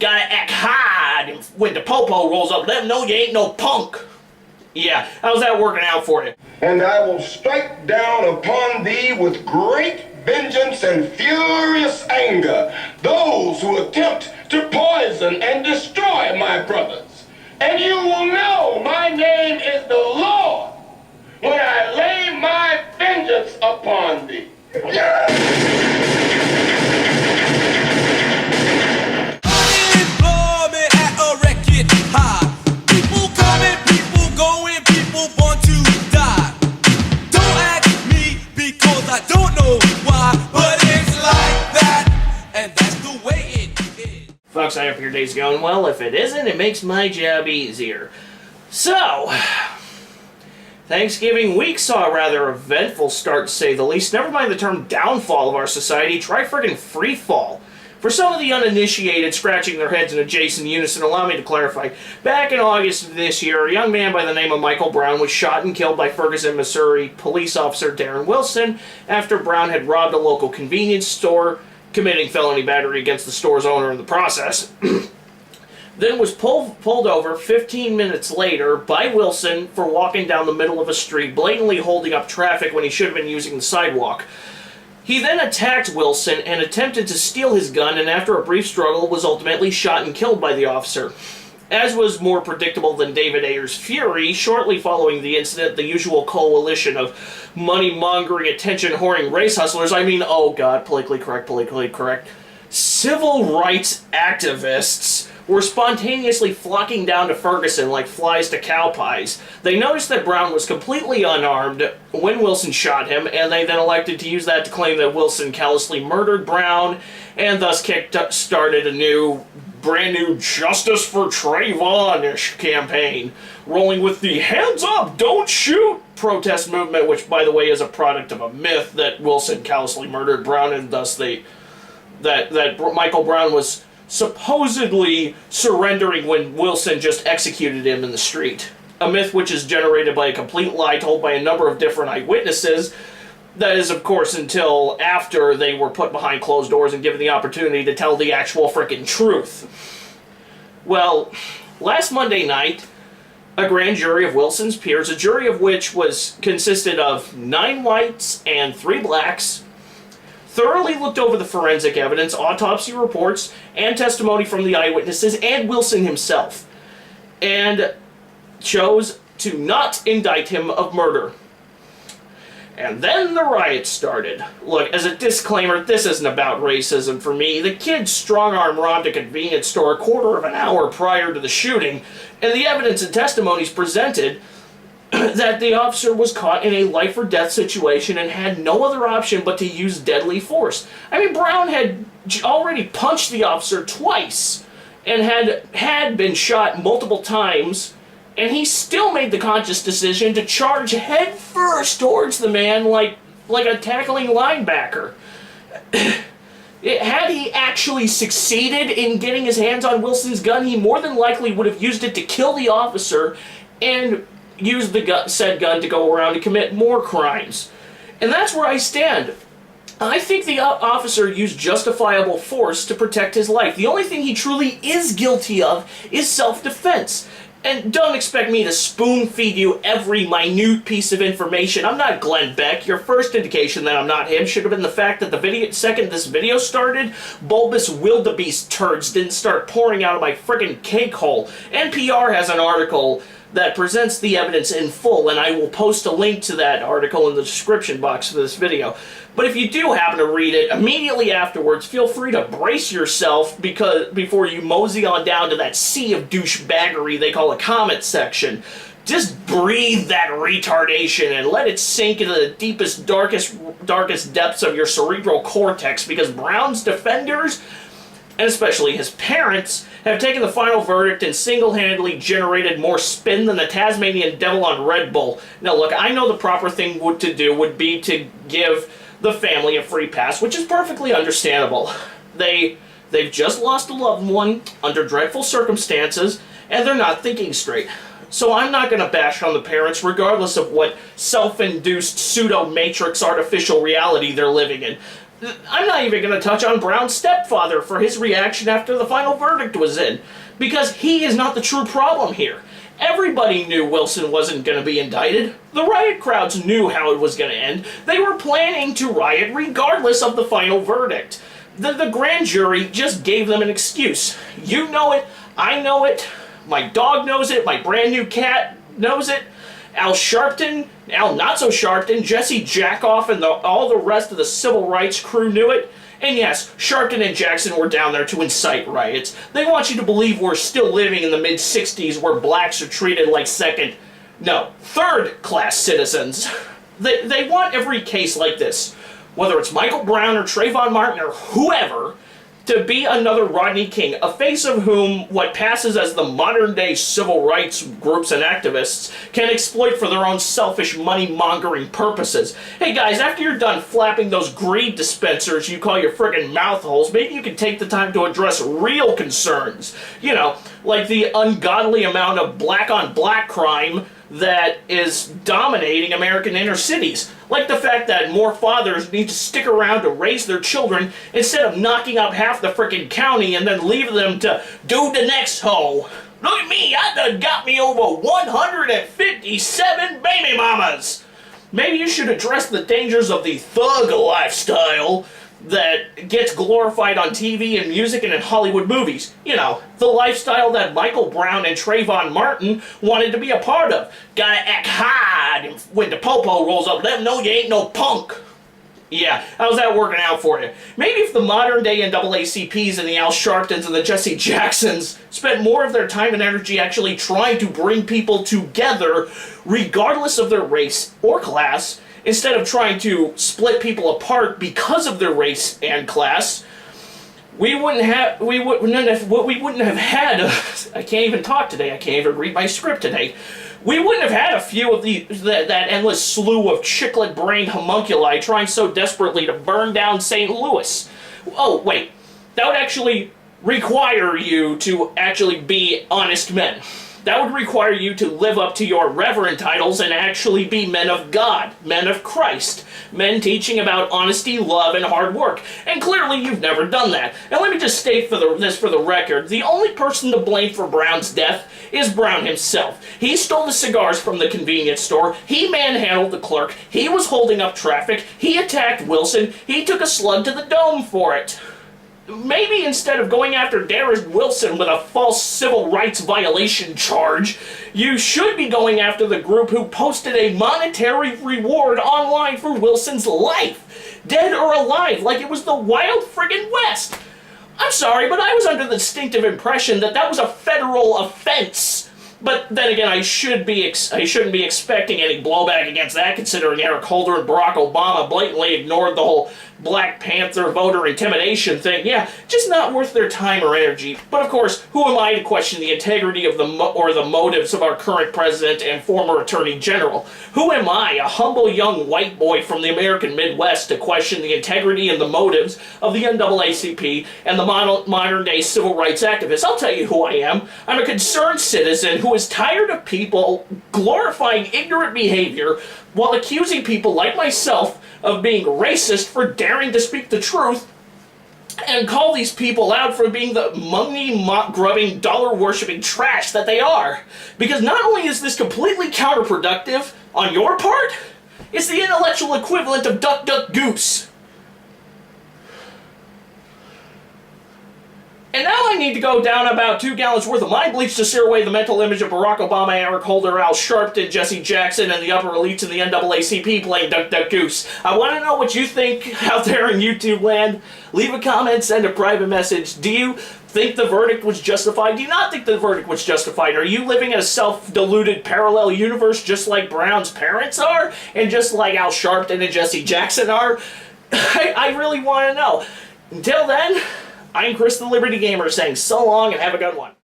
Gotta act hard, and when the popo rolls up, let them know you ain't no punk. Yeah, how's that working out for you? And I will strike down upon thee with great vengeance and furious anger those who attempt to poison and destroy my brothers. And you will know my name is the Lord when I lay my vengeance upon thee. Unemployment at a record high. People coming, people going, people want to die. Don't ask me because I don't know why, but it's like that, and that's the way it is. Folks, I hope your day's going well. If it isn't, it makes my job easier. So, Thanksgiving week saw a rather eventful start, to say the least. Never mind the term downfall of our society, try friggin' free fall. For some of the uninitiated scratching their heads in adjacent unison, allow me to clarify. Back in August of this year, a young man by the name of Michael Brown was shot and killed by Ferguson, Missouri police officer Darren Wilson after Brown had robbed a local convenience store, committing felony battery against the store's owner in the process. Then was pulled over 15 minutes later by Wilson for walking down the middle of a street, blatantly holding up traffic when he should have been using the sidewalk. He then attacked Wilson and attempted to steal his gun, and after a brief struggle was ultimately shot and killed by the officer. As was more predictable than David Ayer's fury, shortly following the incident, the usual coalition of money-mongering, attention-whoring race hustlers, oh god, politically correct, civil rights activists were spontaneously flocking down to Ferguson like flies to cow pies. They noticed that Brown was completely unarmed when Wilson shot him, and they then elected to use that to claim that Wilson callously murdered Brown, and thus started a brand new Justice for Trayvon-ish campaign, rolling with the hands up, don't shoot protest movement, which, by the way, is a product of a myth that Wilson callously murdered Brown, and thus that Michael Brown was supposedly surrendering when Wilson just executed him in the street. A myth which is generated by a complete lie told by a number of different eyewitnesses. That is, of course, until after they were put behind closed doors and given the opportunity to tell the actual frickin' truth. Well, last Monday night, a grand jury of Wilson's peers, a jury of which consisted of 9 whites and 3 blacks, thoroughly looked over the forensic evidence, autopsy reports, and testimony from the eyewitnesses and Wilson himself, and chose to not indict him of murder. And then the riot started. Look, as a disclaimer, this isn't about racism for me. The kid strong-arm robbed a convenience store a quarter of an hour prior to the shooting, and the evidence and testimonies presented that the officer was caught in a life-or-death situation and had no other option but to use deadly force. Brown had already punched the officer twice and had been shot multiple times, and he still made the conscious decision to charge headfirst towards the man like a tackling linebacker. Had he actually succeeded in getting his hands on Wilson's gun, he more than likely would have used it to kill the officer and used the said gun to go around and commit more crimes. And that's where I stand. I think the officer used justifiable force to protect his life. The only thing he truly is guilty of is self-defense. And don't expect me to spoon-feed you every minute piece of information. I'm not Glenn Beck. Your first indication that I'm not him should have been the fact that the second this video started, bulbous wildebeest turds didn't start pouring out of my friggin' cake hole. NPR has an article that presents the evidence in full, and I will post a link to that article in the description box for this video. But if you do happen to read it, immediately afterwards, feel free to brace yourself before you mosey on down to that sea of douchebaggery they call a comment section. Just breathe that retardation and let it sink into the deepest, darkest depths of your cerebral cortex, because Brown's defenders, and especially his parents, have taken the final verdict and single-handedly generated more spin than the Tasmanian devil on Red Bull. Now look, I know the proper thing to do would be to give the family a free pass, which is perfectly understandable. They've just lost a loved one under dreadful circumstances, and they're not thinking straight. So I'm not going to bash on the parents, regardless of what self-induced pseudo-matrix artificial reality they're living in. I'm not even going to touch on Brown's stepfather for his reaction after the final verdict was in, because he is not the true problem here. Everybody knew Wilson wasn't going to be indicted. The riot crowds knew how it was going to end. They were planning to riot regardless of the final verdict. The grand jury just gave them an excuse. You know it, I know it, my dog knows it, my brand new cat knows it, Al Sharpton, Al Not So Sharpton, Jesse Jackoff, and all the rest of the civil rights crew knew it. And yes, Sharpton and Jackson were down there to incite riots. They want you to believe we're still living in the mid-60s where blacks are treated like third-class citizens. They want every case like this, whether it's Michael Brown or Trayvon Martin or whoever, to be another Rodney King, a face of whom what passes as the modern-day civil rights groups and activists can exploit for their own selfish money-mongering purposes. Hey guys, after you're done flapping those greed dispensers you call your frickin' mouth holes, maybe you can take the time to address real concerns. You know, like the ungodly amount of black-on-black crime that is dominating American inner cities. Like the fact that more fathers need to stick around to raise their children instead of knocking up half the frickin' county and then leaving them to do the next hoe. Look at me, I done got me over 157 baby mamas. Maybe you should address the dangers of the thug lifestyle that gets glorified on TV and music and in Hollywood movies. You know, the lifestyle that Michael Brown and Trayvon Martin wanted to be a part of. Gotta act hard when the popo rolls up, let them know you ain't no punk. Yeah, how's that working out for you? Maybe if the modern day NAACPs and the Al Sharptons and the Jesse Jacksons spent more of their time and energy actually trying to bring people together, regardless of their race or class, instead of trying to split people apart because of their race and class, we wouldn't have had. I can't even talk today. I can't even read my script today. We wouldn't have had a few of that endless slew of chiclet-brained homunculi trying so desperately to burn down St. Louis. Oh wait, that would actually require you to actually be honest men. That would require you to live up to your reverend titles and actually be men of God, men of Christ, men teaching about honesty, love, and hard work. And clearly you've never done that. And let me just state this for the record. The only person to blame for Brown's death is Brown himself. He stole the cigars from the convenience store. He manhandled the clerk. He was holding up traffic. He attacked Wilson. He took a slug to the dome for it. Maybe instead of going after Darren Wilson with a false civil rights violation charge, you should be going after the group who posted a monetary reward online for Wilson's life, dead or alive, like it was the Wild Friggin' West. I'm sorry, but I was under the distinctive impression that that was a federal offense. But then again, I shouldn't be expecting any blowback against that, considering Eric Holder and Barack Obama blatantly ignored the whole Black Panther voter intimidation thing. Yeah, just not worth their time or energy. But of course, who am I to question the integrity of the motives of our current president and former attorney general? Who am I, a humble young white boy from the American Midwest, to question the integrity and the motives of the NAACP and the modern-day civil rights activists? I'll tell you who I am. I'm a concerned citizen who is tired of people glorifying ignorant behavior while accusing people like myself of being racist for daring to speak the truth, and call these people out for being the money-grubbing, dollar-worshipping trash that they are. Because not only is this completely counterproductive on your part, it's the intellectual equivalent of duck, duck, goose. And now I need to go down about 2 gallons worth of mind bleach to sear away the mental image of Barack Obama, Eric Holder, Al Sharpton, Jesse Jackson, and the upper elites in the NAACP playing Duck Duck Goose. I want to know what you think out there in YouTube land. Leave a comment, send a private message. Do you think the verdict was justified? Do you not think the verdict was justified? Are you living in a self-deluded parallel universe just like Brown's parents are? And just like Al Sharpton and Jesse Jackson are? I really want to know. Until then, I'm Chris the Liberty Gamer saying so long and have a good one.